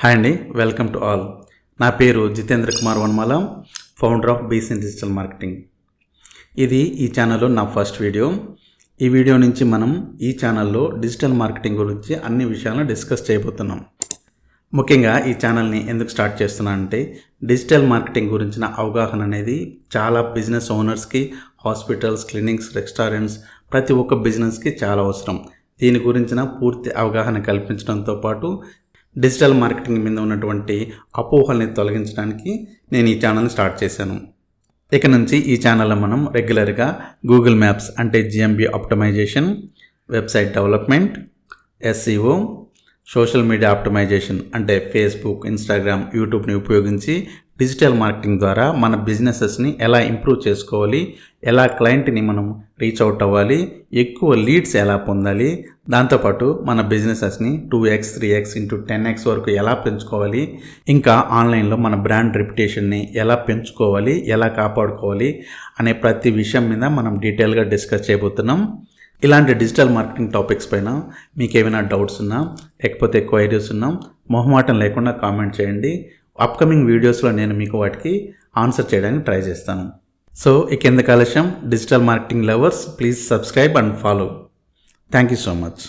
Hi అండి, welcome to all. నా పేరు Jitendra Kumar Vanmala, founder of Beesen digital marketing. ఇది ఈ ఛానల్లో నా ఫస్ట్ వీడియో. ఈ వీడియో నుంచి మనం ఈ ఛానల్లో డిజిటల్ మార్కెటింగ్ గురించి అన్ని విషయాలను డిస్కస్ చేయబోతున్నాం. ముఖ్యంగా ఈ ఛానల్ని ఎందుకు స్టార్ట్ చేస్తున్నా అంటే డిజిటల్ మార్కెటింగ్ గురించిన అవగాహన అనేది చాలా బిజినెస్ ఓనర్స్కి, హాస్పిటల్స్, క్లినిక్స్, రెస్టారెంట్స్, ప్రతి ఒక్క బిజినెస్కి చాలా అవసరం. దీని గురించిన పూర్తి అవగాహన కల్పించడంతో పాటు డిజిటల్ మార్కెటింగ్ మీద ఉన్నటువంటి అపోహల్ని తొలగించడానికి నేను ఈ ఛానల్ని స్టార్ట్ చేశాను. ఇక నుంచి ఈ ఛానల్లో మనం రెగ్యులర్గా గూగుల్ మ్యాప్స్ అంటే GMB optimization, website development, SEO, social media optimization అంటే ఫేస్బుక్, ఇన్స్టాగ్రామ్, యూట్యూబ్ని ఉపయోగించి డిజిటల్ మార్కెటింగ్ ద్వారా మన బిజినెసెస్ని ఎలా ఇంప్రూవ్ చేసుకోవాలి, ఎలా క్లయింట్ని మనం రీచ్ అవుట్ అవ్వాలి, ఎక్కువ లీడ్స్ ఎలా పొందాలి, దాంతోపాటు మన బిజినెసెస్ని 2x, 3x ఇంటూ 10x వరకు ఎలా పెంచుకోవాలి, ఇంకా ఆన్లైన్లో మన బ్రాండ్ రెప్యుటేషన్ని ఎలా పెంచుకోవాలి, ఎలా కాపాడుకోవాలి అనే ప్రతి విషయం మీద మనం డీటెయిల్గా డిస్కస్ చేయబోతున్నాం. ఇలాంటి డిజిటల్ మార్కెటింగ్ టాపిక్స్ పైన మీకు ఏమైనా డౌట్స్ ఉన్నా, లేకపోతే క్వైరీస్ ఉన్నా మొహమాటం లేకుండా కామెంట్ చేయండి. అప్కమింగ్ వీడియోస్లో నేను మీకు వాటికి ఆన్సర్ చేయడానికి ట్రై చేస్తాను. సో ఇక ఎందుకు ఆలస్యం, digital marketing lovers please subscribe and follow. Thank you so much.